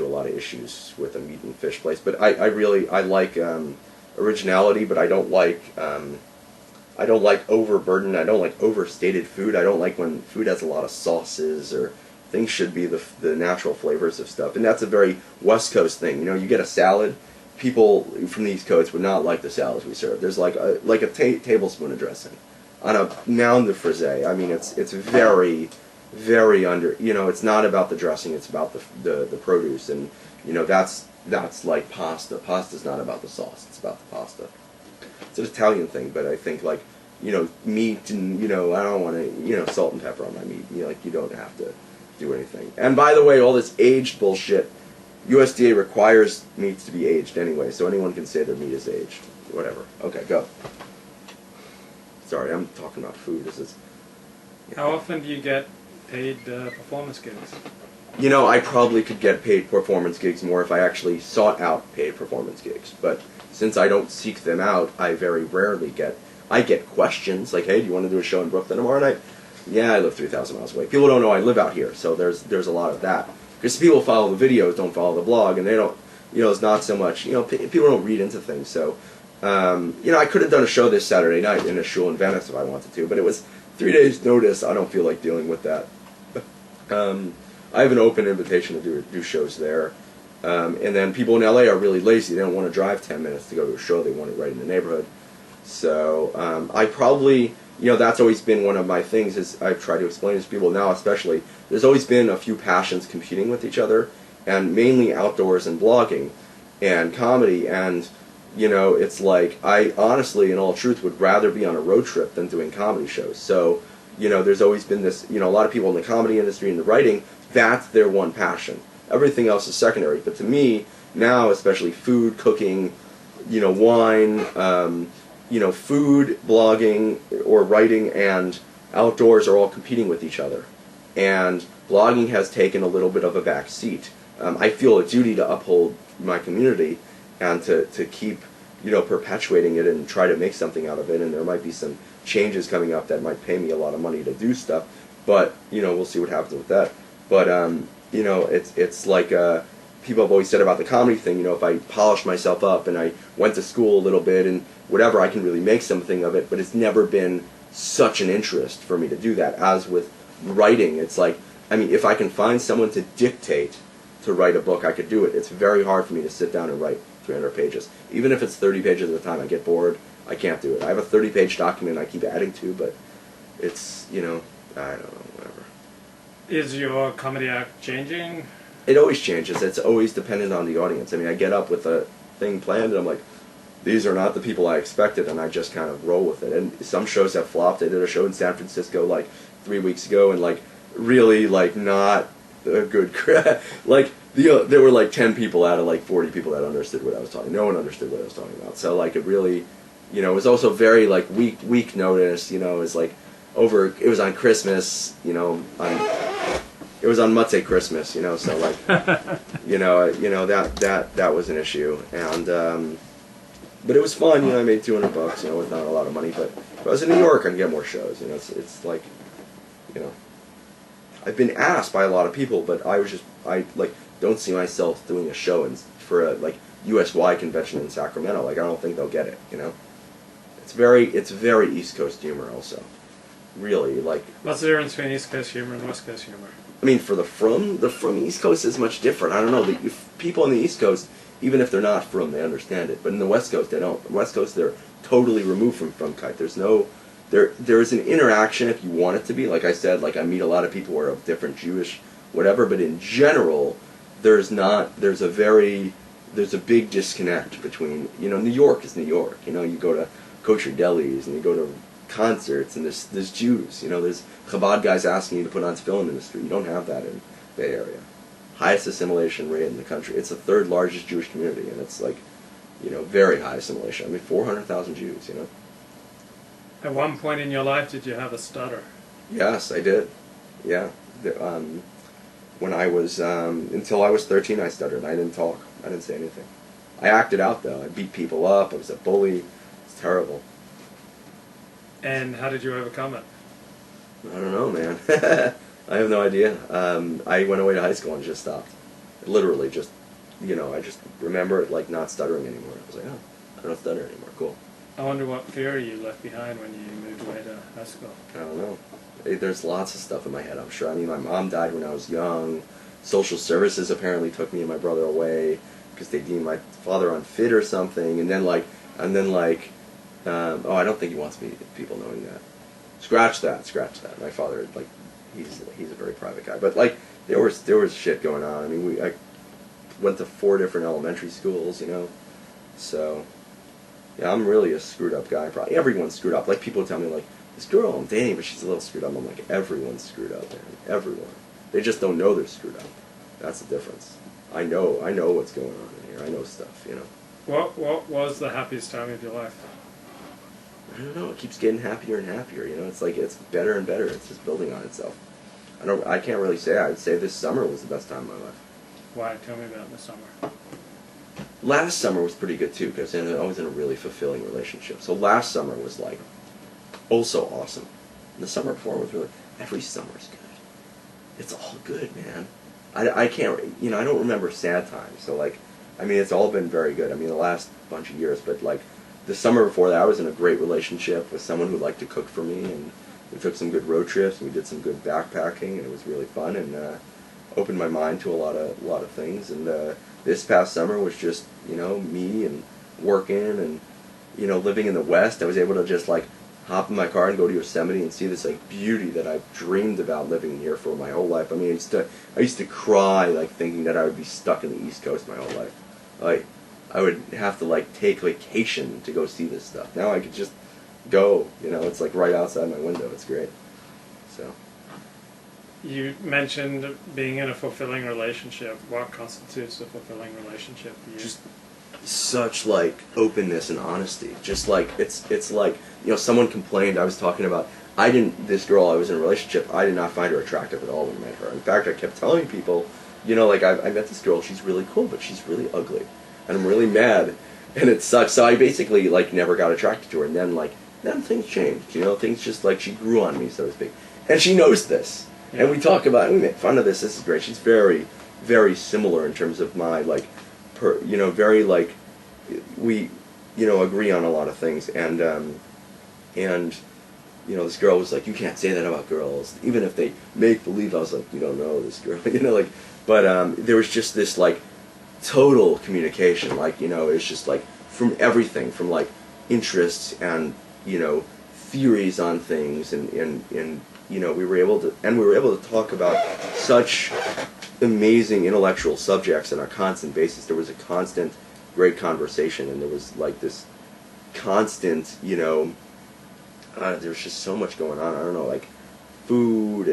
a lot of issues with a meat and fish place. But I really like originality, but I don't like overburden. I don't like overstated food. I don't like when food has a lot of sauces or things should be the natural flavors of stuff. And that's a very West Coast thing. You know, you get a salad. People from the East Coast would not like the salads we serve. There's like a tablespoon of dressing on a mound of frisee. I mean, it's very, very under. You know, it's not about the dressing. It's about the produce. And you know, that's like pasta. Pasta's not about the sauce. It's about the pasta. It's an Italian thing, but I think like, you know, meat and, you know, I don't want to, you know, salt and pepper on my meat. You know, like, you don't have to do anything. And by the way, all this aged bullshit, USDA requires meats to be aged anyway, so anyone can say their meat is aged. Whatever. Okay, go. Sorry, I'm talking about food. This is. How often do you get paid performance gigs? You know, I probably could get paid performance gigs more if I actually sought out paid performance gigs, but since I don't seek them out, I very rarely get. I get questions like, "Hey, do you want to do a show in Brooklyn tomorrow night?" Yeah, I live 3,000 miles away. People don't know I live out here, so there's a lot of that. Because people follow the videos, don't follow the blog, and they don't. You know, it's not so much. You know, people don't read into things. So, you know, I could have done a show this Saturday night in a shul in Venice if I wanted to, but it was 3 days' notice. I don't feel like dealing with that. I have an open invitation to do shows there. And then people in LA are really lazy. They don't want to drive 10 minutes to go to a show. They want it right in the neighborhood. So I probably, you know, that's always been one of my things is I try to explain to people now especially, there's always been a few passions competing with each other, and mainly outdoors and blogging and comedy. And, you know, it's like I honestly, in all truth, would rather be on a road trip than doing comedy shows. So, you know, there's always been this, you know, a lot of people in the comedy industry and the writing, that's their one passion. Everything else is secondary. But to me, now, especially food, cooking, you know, wine, you know, food, blogging, or writing, and outdoors are all competing with each other. And blogging has taken a little bit of a back seat. I feel a duty to uphold my community and to keep, you know, perpetuating it and try to make something out of it. And there might be some changes coming up that might pay me a lot of money to do stuff. But, you know, we'll see what happens with that. But, you know, it's like people have always said about the comedy thing, you know, if I polish myself up and I went to school a little bit and whatever, I can really make something of it. But it's never been such an interest for me to do that. As with writing, it's like, I mean, if I can find someone to dictate to write a book, I could do it. It's very hard for me to sit down and write 300 pages. Even if it's 30 pages at a time, I get bored. I can't do it. I have a 30-page document I keep adding to, but it's, you know, I don't know, whatever. Is your comedy act changing? It always changes. It's always dependent on the audience. I mean, I get up with a thing planned, and I'm like, these are not the people I expected, and I just kind of roll with it. And some shows have flopped. I did a show in San Francisco, like, 3 weeks ago, and, like, really, like, not a good like, there were, like, 10 people out of, like, 40 people that understood what I was talking. No one understood what I was talking about. So, like, it really, you know, it was also very, like, week notice, you know, it was, like, it was on Christmas, you know, it was on Mutze Christmas, you know, so, like, you know, that was an issue. And, but it was fun, you know, I made $200, you know, with not a lot of money, but if I was in New York, I'd get more shows, you know, it's like, you know, I've been asked by a lot of people, but I like, don't see myself doing a show for a, like, USY convention in Sacramento. Like, I don't think they'll get it, you know. It's very East Coast humor also. Really, like... What's the difference between East Coast humor and West Coast humor? I mean, for the Frum East Coast is much different. I don't know, people on the East Coast, even if they're not Frum, they understand it. But in the West Coast, they don't. West Coast, they're totally removed from Frumkeit. There's no... There is an interaction if you want it to be. Like I said, like I meet a lot of people who are of different Jewish whatever, but in general, there's a big disconnect between, you know, New York is New York. You know, you go to kosher delis and you go to concerts and there's Jews. You know, there's Chabad guys asking you to put on film in the street. You don't have that in Bay Area. Highest assimilation rate in the country. It's the third largest Jewish community, and it's like, you know, very high assimilation. I mean, 400,000 Jews, you know. At one point in your life, did you have a stutter? Yes, I did. Yeah. When I was, until I was 13, I stuttered. I didn't talk. I didn't say anything. I acted out, though. I beat people up. I was a bully. It's terrible. And how did you overcome it? I don't know, man. I have no idea. I went away to high school and just stopped. literally just, I just remember it like not stuttering anymore. I was like, oh, I don't stutter anymore. Cool. I wonder what fear you left behind when you moved away to high school. I don't know. There's lots of stuff in my head, I'm sure. I mean, my mom died when I was young. Social services apparently took me and my brother away because they deemed my father unfit or something. And then oh, I don't think he wants people knowing that. Scratch that. My father, like, he's a very private guy. But like, there was shit going on. I mean, I went to 4 different elementary schools, So, yeah, I'm really a screwed up guy. Probably everyone's screwed up. Like, people tell me, like, this girl I'm dating, but she's a little screwed up. I'm like, everyone's screwed up, man. Everyone. They just don't know they're screwed up. That's the difference. I know what's going on in here. I know stuff, What was the happiest time of your life? I don't know. It keeps getting happier and happier. It's like it's better and better. It's just building on itself. I can't really say. I'd say this summer was the best time of my life. Why? Tell me about the summer. Last summer was pretty good too because I was in a really fulfilling relationship. So last summer was like also awesome. And the summer before was really. Every summer's good. It's all good, man. I can't. I don't remember sad times. So like, I mean, it's all been very good. I mean, the last bunch of years, but like. The summer before that, I was in a great relationship with someone who liked to cook for me, and we took some good road trips, and we did some good backpacking, and it was really fun, and opened my mind to a lot of things. And this past summer was just me and working and living in the West. I was able to just like hop in my car and go to Yosemite and see this like beauty that I've dreamed about living here for my whole life. I mean, I used to cry like thinking that I would be stuck in the East Coast my whole life, like. I would have to like take vacation to go see this stuff. Now I could just go, it's like right outside my window. It's great. So. You mentioned being in a fulfilling relationship. What constitutes a fulfilling relationship for you? Just such like openness and honesty. Just like it's like someone complained. I was talking about this girl I was in a relationship. I did not find her attractive at all when I met her. In fact, I kept telling people, like I met this girl. She's really cool, but she's really ugly. And I'm really mad, and it sucks. So I basically like never got attracted to her, and then things changed. Things just like she grew on me, so to speak. And she knows this, and we talk about it. We make fun of this. This is great. She's very, very similar in terms of my like, very like, we, agree on a lot of things. And this girl was like, you can't say that about girls, even if they make believe. I was like, you don't know this girl, But there was just this like. Total communication, like it's just like from everything, from like interests and theories on things, and we were able to talk about such amazing intellectual subjects on a constant basis. There was a constant great conversation, and there was like this constant, there was just so much going on. I don't know, like food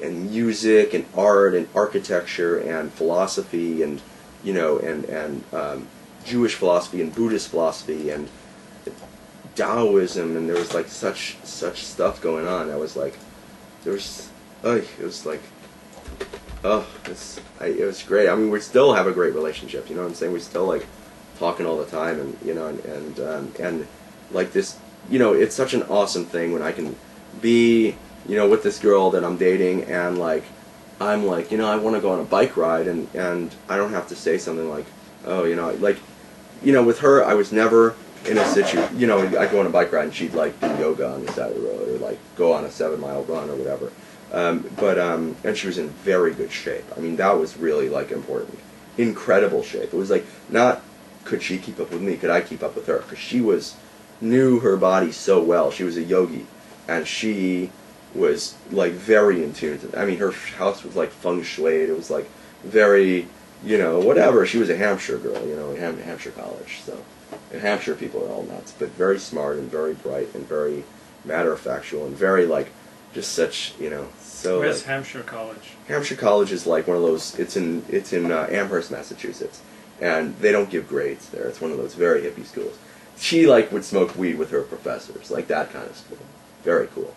and music and art and architecture and philosophy and Jewish philosophy and Buddhist philosophy and Taoism, and there was like such stuff going on. I was like, it was like, it was great. I mean, we still have a great relationship. You know what I'm saying? We still like talking all the time, and and like this. It's such an awesome thing when I can be with this girl that I'm dating, and like. I'm like, I want to go on a bike ride, and I don't have to say something like, oh, with her, I was never in a situation, I'd go on a bike ride and she'd like do yoga on the side of the road or like go on a 7-mile run or whatever. And she was in very good shape. I mean, that was really like important. Incredible shape. It was like, not could she keep up with me, could I keep up with her? Because knew her body so well. She was a yogi, and she was like very in tune to. I mean, her house was like feng shui. It was like very, whatever. She was a Hampshire girl, Hampshire college. So, and Hampshire people are all nuts, but very smart and very bright and very matter of factual and very like, just such, so. Where's like, Hampshire College? Hampshire College is like one of those. It's in Amherst, Massachusetts, and they don't give grades there. It's one of those very hippie schools. She like would smoke weed with her professors, like that kind of school. Very cool.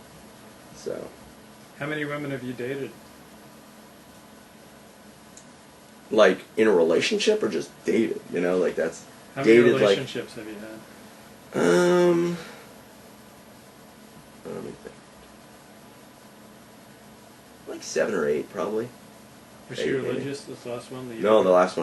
So. How many women have you dated? Like in a relationship or just dated? Like that's. How many dated, relationships have you had? Let me think. Like 7 or 8, probably. Was she religious? This last one? No, the last one.